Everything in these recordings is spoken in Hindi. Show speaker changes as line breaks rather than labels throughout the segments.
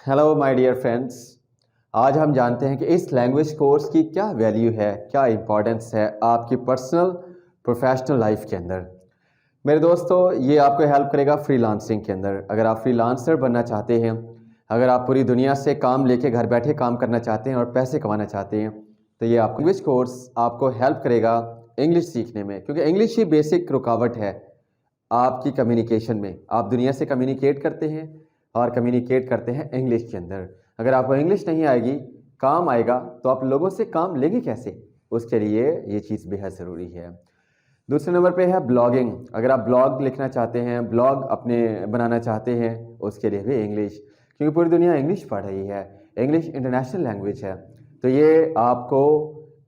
Hello my dear friends. आज हम जानते हैं कि इस लैंग्वेज कोर्स की क्या वैल्यू है, क्या इंपॉर्टेंस है आपकी पर्सनल प्रोफेशनल लाइफ के अंदर। मेरे दोस्तों, ये आपको हेल्प करेगा फ्रीलांसिंग के अंदर। अगर आप फ्रीलांसर बनना चाहते हैं, अगर आप पूरी दुनिया से काम लेके घर बैठे काम करना चाहते हैं और पैसे कमाना चाहते हैं, तो ये आपको लैंग्वेज कोर्स आपको हेल्प करेगा इंग्लिश सीखने में, क्योंकि इंग्लिश ही बेसिक रुकावट है आपकी कम्युनिकेशन में। आप दुनिया से कम्युनिकेट करते हैं और कम्युनिकेट करते हैं इंग्लिश के अंदर। अगर आपको इंग्लिश नहीं आएगी, काम आएगा, तो आप लोगों से काम लेंगे कैसे? उसके लिए ये चीज़ बेहद ज़रूरी है। दूसरे नंबर पे है ब्लॉगिंग। अगर आप ब्लॉग लिखना चाहते हैं, ब्लॉग अपने बनाना चाहते हैं, उसके लिए भी इंग्लिश, क्योंकि पूरी दुनिया इंग्लिश पढ़ रही है। इंग्लिश इंटरनेशनल लैंग्वेज है, तो ये आपको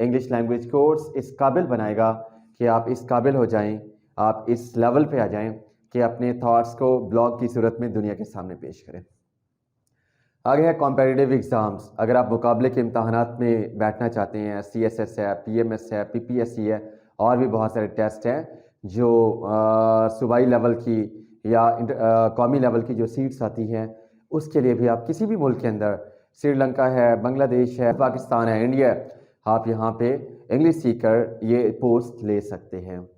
इंग्लिश लैंग्वेज कोर्स इस काबिल बनाएगा कि आप इस काबिल हो जाएं, आप इस लेवल पे आ जाएं कि अपने थॉट्स को ब्लॉग की सूरत में दुनिया के सामने पेश करें। आगे है कॉम्पिटिटिव एग्ज़ाम्स। अगर आप मुकाबले के इम्तहानात में बैठना चाहते हैं, CSS है, PMS है, PPSC है, और भी बहुत सारे टेस्ट हैं जो सूबाई लेवल की या कौमी लेवल की जो सीट्स आती हैं, उसके लिए भी आप किसी भी मुल्क के अंदर, श्रीलंका है, बांग्लादेश है, पाकिस्तान है, इंडिया, आप यहाँ पे इंग्लिश सीख कर ये पोस्ट ले सकते हैं।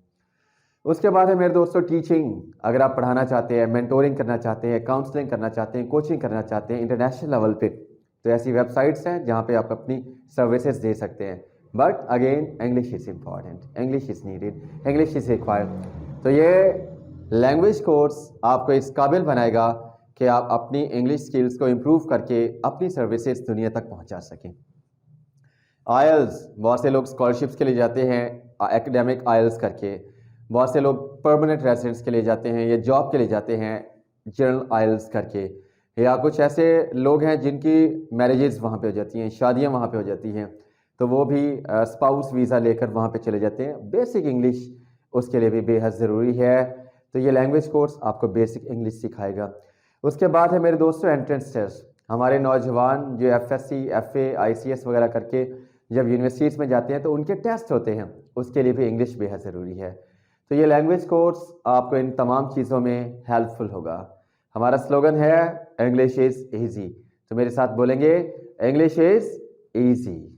उसके बाद है मेरे दोस्तों टीचिंग। अगर आप पढ़ाना चाहते हैं, मेंटोरिंग करना चाहते हैं, काउंसलिंग करना चाहते हैं, कोचिंग करना चाहते हैं इंटरनेशनल लेवल पे, तो ऐसी वेबसाइट्स हैं जहाँ पे आप अपनी सर्विसेज दे सकते हैं। But again English is important, English is needed, English is required. तो ये लैंग्वेज कोर्स आपको इस काबिल बनाएगा कि आप अपनी इंग्लिश स्किल्स को इम्प्रूव करके अपनी सर्विसेज दुनिया तक पहुँचा सकें। आयल्स, बहुत से लोग स्कॉलरशिप्स के लिए जाते हैं एकेडमिक आयल्स करके, बहुत से लोग परमानेंट रेजिडेंस के लिए जाते हैं या जॉब के लिए जाते हैं जनरल आयल्स करके, या कुछ ऐसे लोग हैं जिनकी मैरिजेस वहाँ पे हो जाती हैं, शादियाँ वहाँ पे हो जाती हैं, तो वो भी स्पाउस वीज़ा लेकर वहाँ पे चले जाते हैं। बेसिक इंग्लिश उसके लिए भी बेहद ज़रूरी है, तो ये लैंग्वेज कोर्स आपको बेसिक इंग्लिश सिखाएगा। उसके बाद है मेरे दोस्तों एंट्रेंस टेस्ट। हमारे नौजवान जो FSC, FA, ICS वगैरह करके जब यूनिवर्सिटीज़ में जाते हैं तो उनके टेस्ट होते हैं, उसके लिए भी इंग्लिश बेहद ज़रूरी है। तो ये लैंग्वेज कोर्स आपको इन तमाम चीज़ों में हेल्पफुल होगा। हमारा स्लोगन है इंग्लिश इज़ ईजी, तो मेरे साथ बोलेंगे इंग्लिश इज़ ईजी।